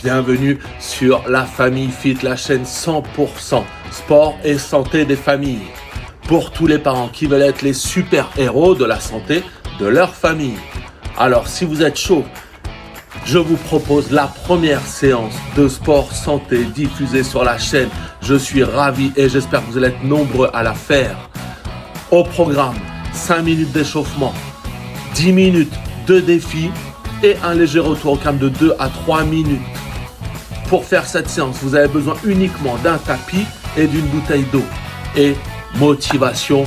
Bienvenue sur La Famille Fit, la chaîne 100% sport et santé des familles. Pour tous les parents qui veulent être les super-héros de la santé de leur famille. Alors si vous êtes chaud, je vous propose la première séance de sport santé diffusée sur la chaîne. Je suis ravi et j'espère que vous allez être nombreux à la faire. Au programme, 5 minutes d'échauffement, 10 minutes de défi et un léger retour au calme de 2 à 3 minutes. Pour faire cette séance, vous avez besoin uniquement d'un tapis et d'une bouteille d'eau. Et motivation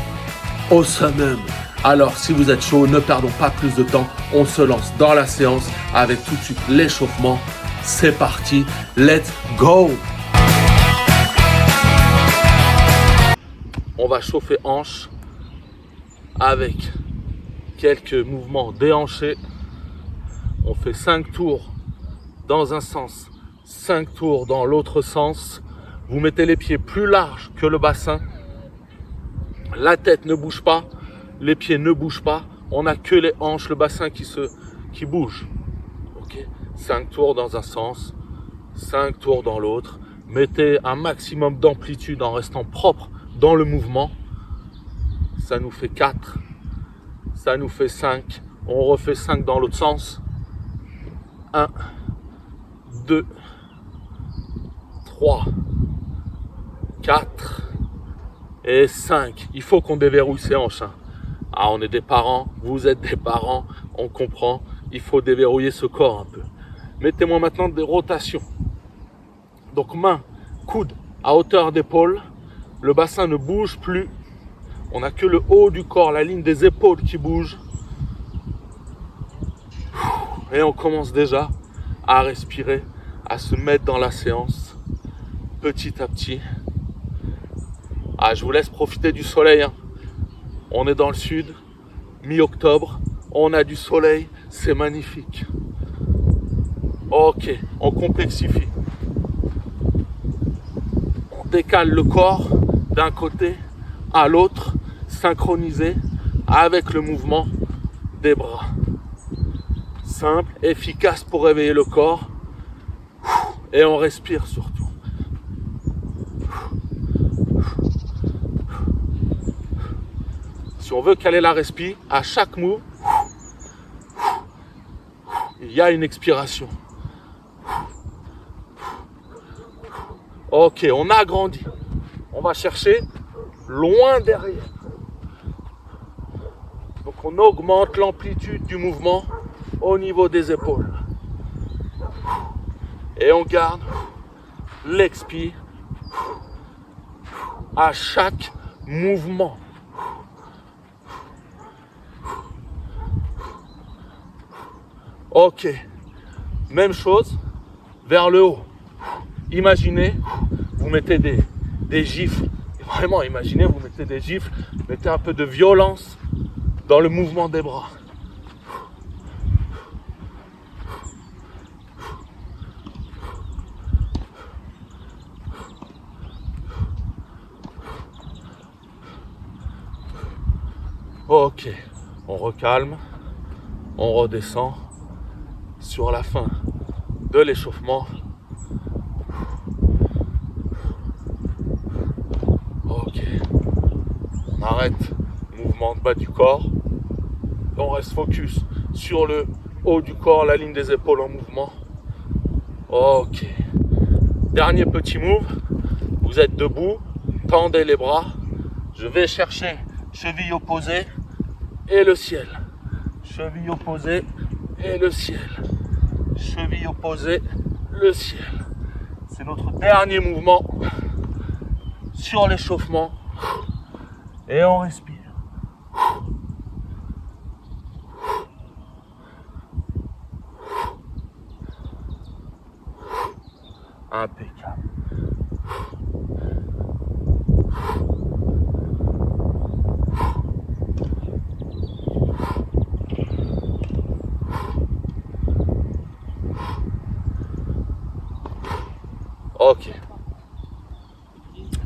au summum. Alors, si vous êtes chaud, ne perdons pas plus de temps. On se lance dans la séance avec tout de suite l'échauffement. C'est parti, let's go! On va chauffer hanches avec quelques mouvements déhanchés. On fait 5 tours dans un sens, 5 tours dans l'autre sens. Vous mettez les pieds plus larges que le bassin. La tête ne bouge pas, les pieds ne bougent pas. On n'a que les hanches, le bassin qui bouge. Okay. 5 tours dans un sens, 5 tours dans l'autre. Mettez un maximum d'amplitude en restant propre dans le mouvement. Ça nous fait 4, ça nous fait 5. On refait 5 dans l'autre sens. 1, 2, 3, 4 et 5. Il faut qu'on déverrouille ces hanches. Ah, on est des parents, vous êtes des parents, on comprend. Il faut déverrouiller ce corps un peu. Mettez-moi maintenant des rotations. Donc main, coude à hauteur d'épaule. Le bassin ne bouge plus. On n'a que le haut du corps, la ligne des épaules qui bouge. Et on commence déjà à respirer, à se mettre dans la séance, petit à petit. Ah, je vous laisse profiter du soleil. On est dans le sud, mi-octobre, on a du soleil, c'est magnifique. Ok, on complexifie. On décale le corps d'un côté à l'autre, synchronisé avec le mouvement des bras. Simple, efficace pour réveiller le corps. Et on respire surtout. Si on veut caler la respi, à chaque move, il y a une expiration. Ok, on agrandit. On va chercher loin derrière. Donc on augmente l'amplitude du mouvement au niveau des épaules. Et on garde l'expire à chaque mouvement. Ok, même chose vers le haut. Imaginez, vous mettez des gifles. Vraiment, imaginez, vous mettez des gifles, mettez un peu de violence dans le mouvement des bras. Ok, on recalme, on redescend sur la fin de l'échauffement. Ok, on arrête le mouvement de bas du corps. On reste focus sur le haut du corps, la ligne des épaules en mouvement. Ok, dernier petit move. Vous êtes debout, tendez les bras. Je vais chercher cheville opposée et le ciel. Cheville opposée et le ciel. Cheville opposée, le ciel. C'est notre dernier mouvement sur l'échauffement. Et on respire. Impeccable. Ok.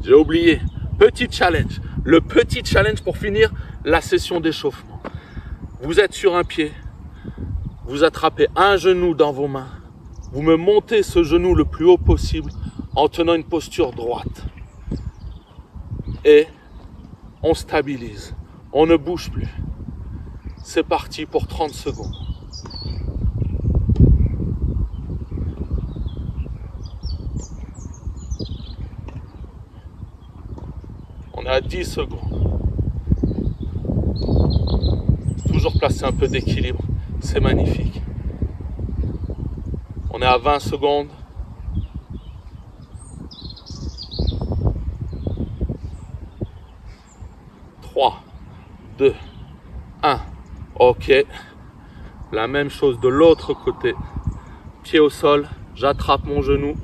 J'ai oublié. Petit challenge. Le petit challenge pour finir la session d'échauffement. Vous êtes sur un pied. Vous attrapez un genou dans vos mains vous me montez ce genou le plus haut possible en tenant une posture droite. Et on stabilise. On ne bouge plus. C'est parti pour 30 secondes. On est à 10 secondes. Toujours placer un peu d'équilibre. C'est magnifique. On est à 20 secondes. 3, 2, 1. Ok. La même chose de l'autre côté. Pied au sol. J'attrape mon genou.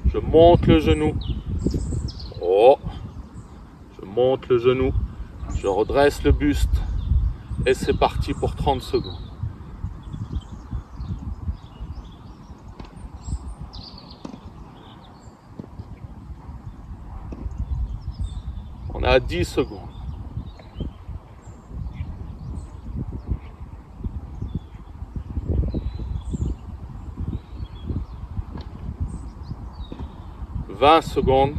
Je monte le genou. Oh. Je monte le genou. Je redresse le buste. Et c'est parti pour 30 secondes. On est à 10 secondes. « 20 secondes.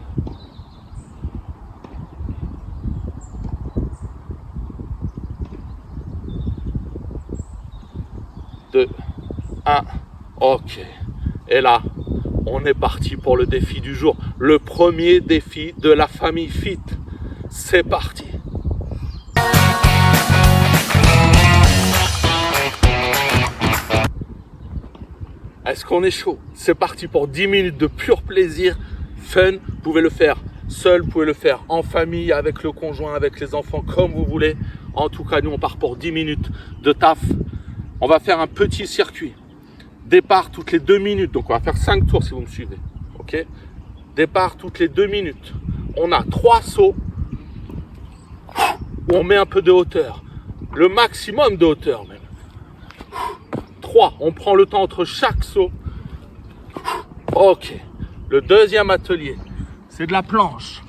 2, 1. Ok. Et là, on est parti pour le défi du jour. Le premier défi de la famille Fit. C'est parti. Est-ce qu'on est chaud? C'est parti pour 10 minutes de pur plaisir, fun. Vous pouvez le faire seul, vous pouvez le faire en famille, avec le conjoint, avec les enfants, comme vous voulez. En tout cas, nous, on part pour 10 minutes de taf. On va faire un petit circuit. Départ toutes les 2 minutes. Donc, on va faire 5 tours si vous me suivez. Ok? Départ toutes les 2 minutes. On a 3 sauts où on met un peu de hauteur. Le maximum de hauteur même. 3. On prend le temps entre chaque saut. Ok. Le deuxième atelier, c'est de la planche.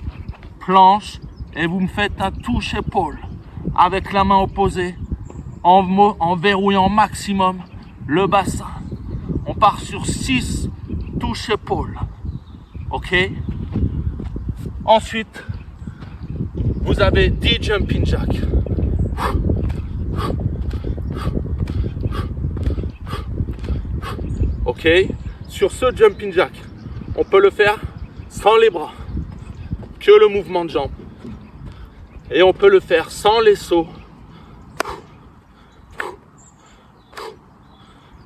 Planche. Et vous me faites un touche-épaule. Avec la main opposée. En verrouillant maximum le bassin. On part sur 6 touches-épaules. Ok? Ensuite, vous avez 10 jumping jacks. Ok? Sur ce jumping jack, on peut le faire sans les bras, que le mouvement de jambes. Et on peut le faire sans les sauts.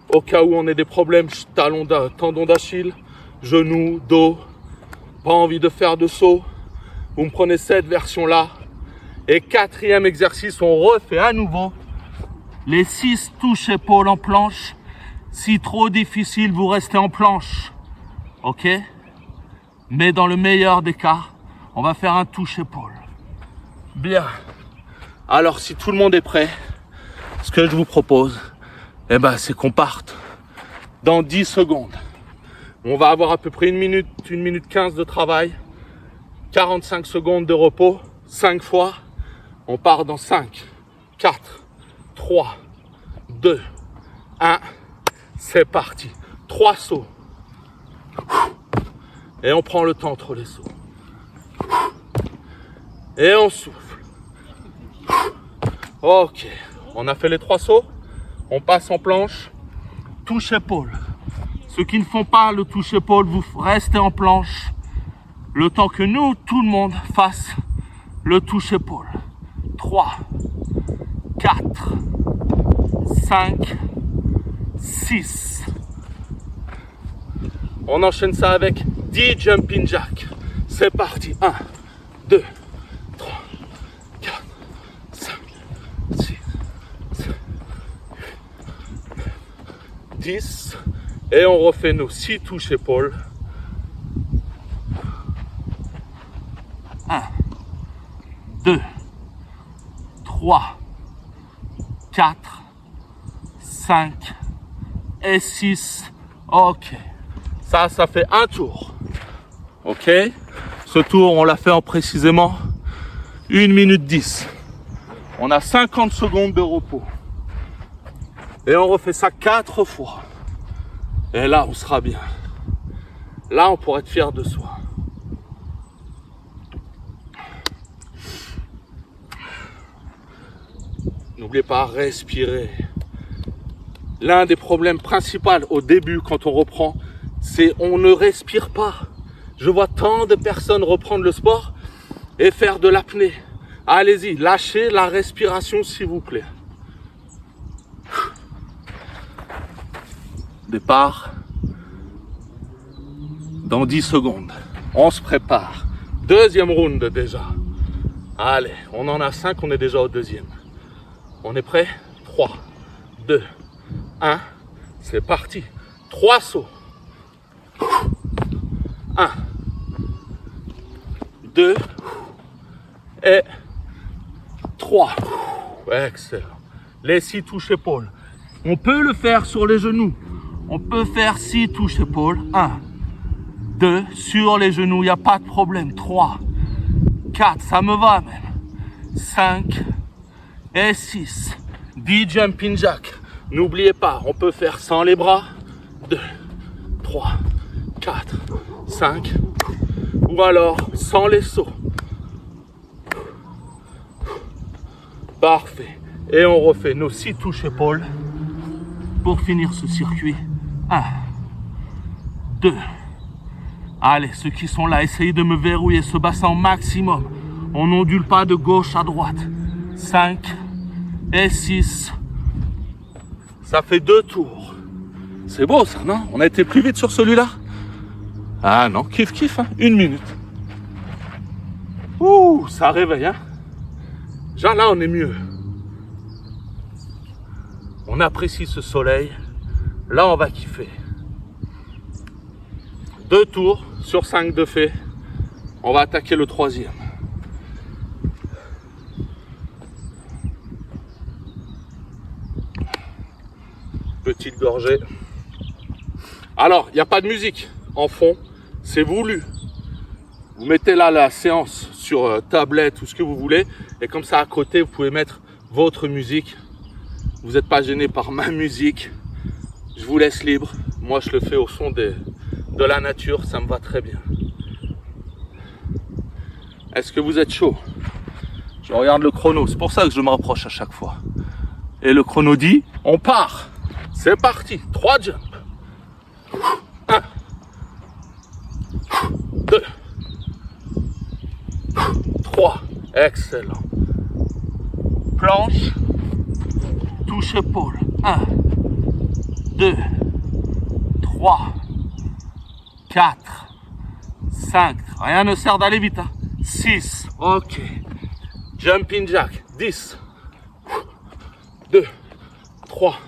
Au cas où on ait des problèmes, tendon d'Achille, genou, dos, pas envie de faire de saut, vous me prenez cette version-là. Et 4e exercice, on refait à nouveau les 6 touches épaules en planche. Si trop difficile, vous restez en planche. Ok? Mais dans le meilleur des cas, on va faire un touche épaule. Bien. Alors, si tout le monde est prêt, ce que je vous propose, c'est qu'on parte dans 10 secondes. On va avoir à peu près 1 minute 15 de travail, 45 secondes de repos, 5 fois. On part dans 5, 4, 3, 2, 1. C'est parti. 3 sauts. Et on prend le temps entre les sauts. Et on souffle. Ok. On a fait les 3 sauts. On passe en planche. Touche-épaule. Ceux qui ne font pas le touche-épaule, vous restez en planche. Le temps que nous, tout le monde, fasse le touche-épaule. 3, 4, 5, 6. On enchaîne ça avec 10 jumping jacks. C'est parti. 1, 2, 3, 4, 5, 6, 7, 8, 10. Et on refait nos 6 touches épaules. 1, 2, 3, 4, 5 et 6. Ok. Ça fait un tour. Ok. Ce tour, on l'a fait en précisément 1 minute 10. On a 50 secondes de repos. Et on refait ça 4 fois. Et là, on sera bien. Là, on pourra être fier de soi. N'oubliez pas, respirer. L'un des problèmes principaux au début, quand on reprend, c'est on ne respire pas. Je vois tant de personnes reprendre le sport et faire de l'apnée. Allez-y, lâchez la respiration, s'il vous plaît. Départ. Dans 10 secondes. On se prépare. Deuxième round déjà. Allez, on en a 5, on est déjà au deuxième. On est prêt? 3, 2, 1. C'est parti. 3 sauts. 1, 2 et 3. Excellent. Les 6 touches épaules. On peut le faire sur les genoux. On peut faire 6 touches épaules. 1, 2, sur les genoux, il n'y a pas de problème. 3, 4, ça me va même. 5 et 6. 10 jumping jack. N'oubliez pas, on peut faire sans les bras. 2, 3, 4, 5. Ou alors sans les sauts. Parfait. Et on refait nos 6 touches épaules pour finir ce circuit. 1, 2. Allez, ceux qui sont là, essayez de me verrouiller ce bassin au maximum. On n'ondule pas de gauche à droite. 5 et 6. Ça fait 2 tours. C'est beau ça, non? On a été plus vite sur celui-là? Ah non, kiff, hein? 1 minute. Ouh, ça réveille, hein? Genre là, on est mieux. On apprécie ce soleil. Là, on va kiffer. 2 tours sur 5 de fait. On va attaquer le 3e. Petite gorgée. Alors, il n'y a pas de musique en fond. C'est voulu. Vous mettez là la séance sur tablette ou ce que vous voulez. Et comme ça, à côté, vous pouvez mettre votre musique. Vous n'êtes pas gêné par ma musique. Je vous laisse libre. Moi, je le fais au son de la nature. Ça me va très bien. Est-ce que vous êtes chaud? Je regarde le chrono. C'est pour ça que je me rapproche à chaque fois. Et le chrono dit, on part. C'est parti. 3 jumps. 1, 2, 3. Excellent. Planche. Touche épaule. 1, 2, 3, 4, 5. Rien ne sert d'aller vite. 6. Ok. Jumping jack. 10. 2, 3,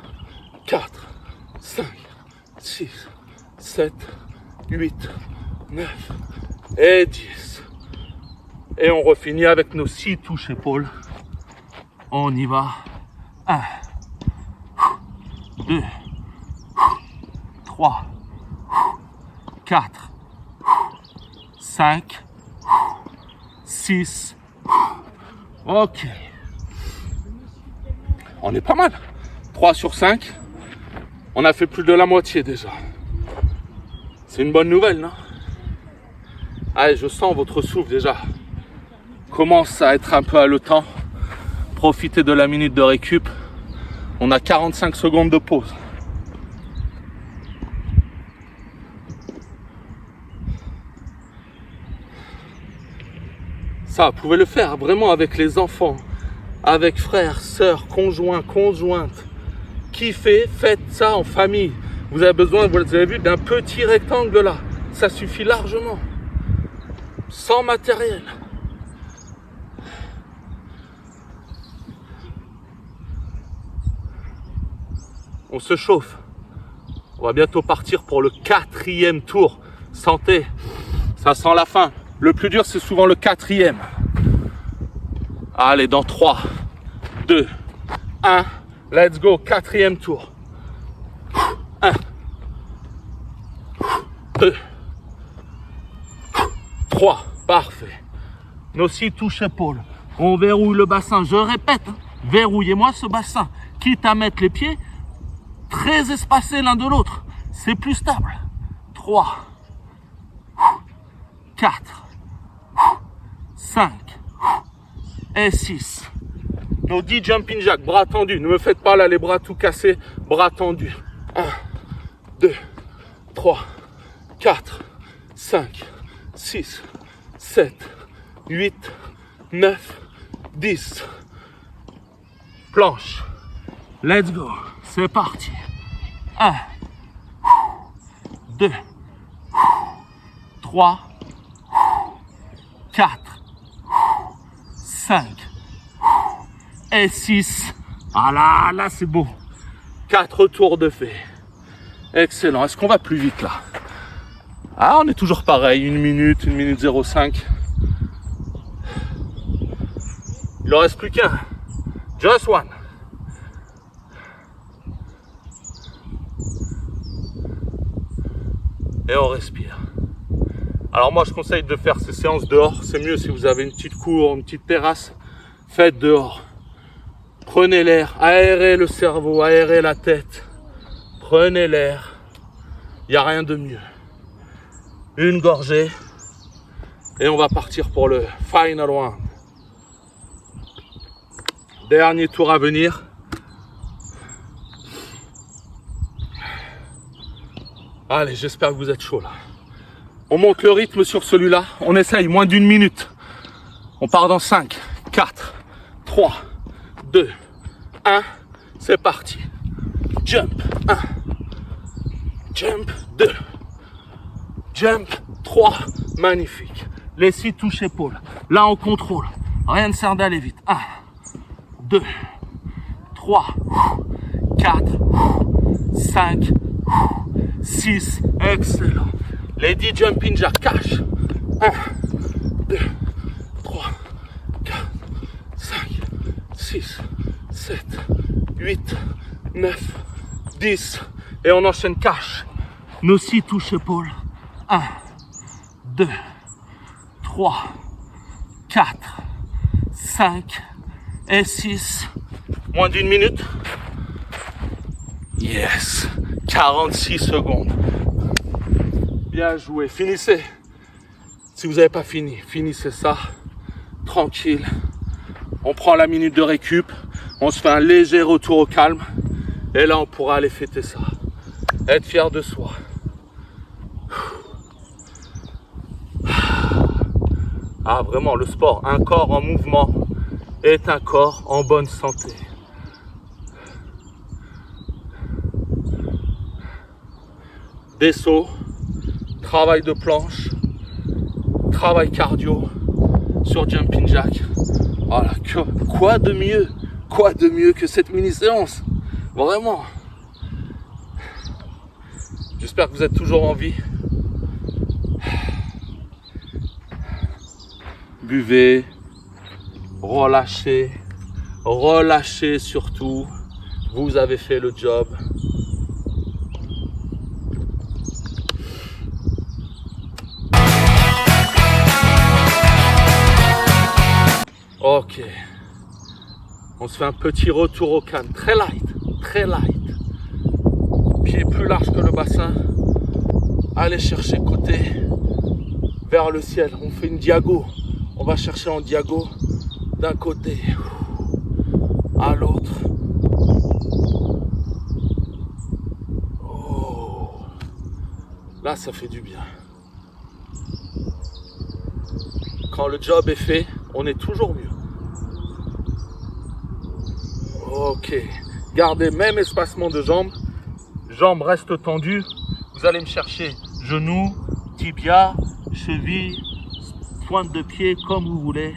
4, 5, 6, 7, 8, 9 et 10. Et on refinit avec nos 6 touches épaules. On y va. 1, 2, 3, 4, 5, 6. Ok. On est pas mal. 3 sur 5. On a fait plus de la moitié déjà. C'est une bonne nouvelle, non? Allez, je sens votre souffle déjà commence à être un peu haletant. Profitez de la minute de récup. On a 45 secondes de pause. Ça, vous pouvez le faire vraiment avec les enfants, avec frères, sœurs, conjoints, conjointes. Kiffez, faites ça en famille. Vous avez besoin, vous avez vu, d'un petit rectangle là. Ça suffit largement. Sans matériel. On se chauffe. On va bientôt partir pour le 4e tour. Santé, ça sent la fin. Le plus dur, c'est souvent le 4e. Allez, dans 3, 2, 1. Let's go, 4e tour. 1, 2, 3. Parfait. Nos 6 touches épaules. On verrouille le bassin. Je répète, hein, verrouillez-moi ce bassin. Quitte à mettre les pieds très espacés l'un de l'autre. c'est plus stable. 3, 4, 5 et 6. Nos 10 jumping jacks, bras tendus. Ne me faites pas là les bras tout cassés, bras tendus. 1, 2, 3, 4, 5, 6, 7, 8, 9, 10. Planche. Let's go. C'est parti. 1, 2, 3, 4, 5 et 6. Ah là c'est beau. 4 tours de fait. Excellent. Est-ce qu'on va plus vite là? Ah, on est toujours pareil. 1 minute 05. Il en reste plus qu'un. Just one. Et on respire. Alors moi je conseille de faire ces séances dehors. C'est mieux si vous avez une petite cour, une petite terrasse. Faites dehors. Prenez l'air, aérez le cerveau, aérez la tête. Prenez l'air. Il n'y a rien de mieux. Une gorgée. Et on va partir pour le final one. Dernier tour à venir. Allez, j'espère que vous êtes chaud là. On monte le rythme sur celui-là. On essaye moins d'1 minute. On part dans 5, 4, 3, 2, 1. C'est parti. Jump 1. Jump 2. Jump 3. Magnifique. Les 6 touches épaules. Là, on contrôle. Rien ne sert d'aller vite. 1, 2, 3, 4, 5, 6, excellent. Les 10 jumping jack cash. 1, 2, 3, 4, 5, 6, 7, 8, 9, 10. Et on enchaîne cash. Nos 6 touches épaules. 1, 2, 3, 4, 5 et 6. Moins d'1 minute. Yes. 46 secondes. Bien joué. Finissez. Si vous n'avez pas fini, finissez ça. Tranquille. On prend la minute de récup. On se fait un léger retour au calme. Et là, on pourra aller fêter ça. Être fier de soi. Ah, vraiment, le sport, un corps en mouvement est un corps en bonne santé. Des sauts, travail de planche, travail cardio sur jumping jack. Voilà, quoi de mieux? Quoi de mieux que cette mini-séance? Vraiment. J'espère que vous êtes toujours en vie. Buvez, relâchez, relâchez surtout. Vous avez fait le job. Ok, on se fait un petit retour au calme, très light, pied plus large que le bassin, allez chercher côté, vers le ciel, on fait une diago, on va chercher en diago, d'un côté, à l'autre, oh. Là ça fait du bien, quand le job est fait, on est toujours mieux. Ok, gardez même espacement de jambes. Jambes restent tendues. Vous allez me chercher genoux, tibia, cheville, pointe de pied, comme vous voulez.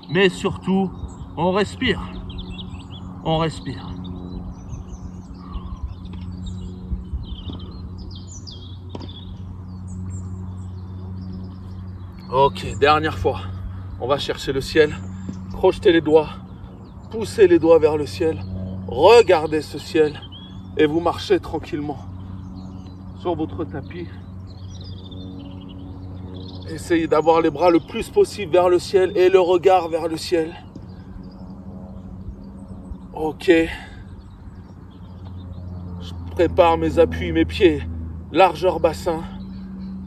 Mais surtout, on respire. On respire. Ok, dernière fois. On va chercher le ciel. Crochetez les doigts, poussez les doigts vers le ciel, regardez ce ciel et vous marchez tranquillement sur votre tapis. Essayez d'avoir les bras le plus possible vers le ciel et le regard vers le ciel. Ok. prépare mes appuis, mes pieds, largeur bassin.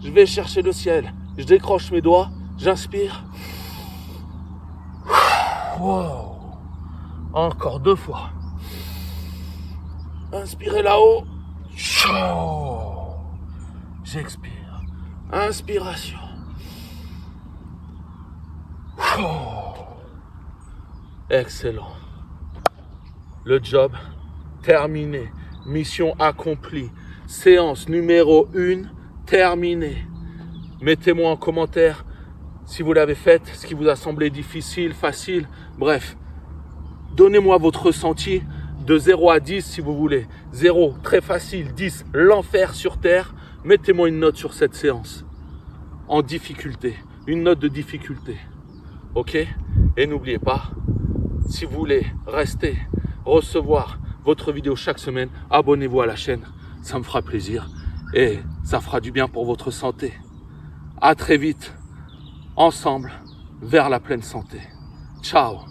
Je vais chercher le ciel. Je décroche mes doigts, j'inspire. Wow. Encore 2 fois. Inspirez là-haut. J'expire. Inspiration. Excellent. Le job terminé. Mission accomplie. Séance numéro 1 terminée. Mettez-moi en commentaire si vous l'avez faite, ce qui vous a semblé difficile, facile. Bref, donnez-moi votre ressenti de 0 à 10 si vous voulez. 0, très facile. 10, l'enfer sur terre. Mettez-moi une note sur cette séance. En difficulté. Une note de difficulté. Ok? Et n'oubliez pas, si vous voulez rester, recevoir votre vidéo chaque semaine, abonnez-vous à la chaîne. Ça me fera plaisir et ça fera du bien pour votre santé. À très vite, ensemble, vers la pleine santé. Ciao!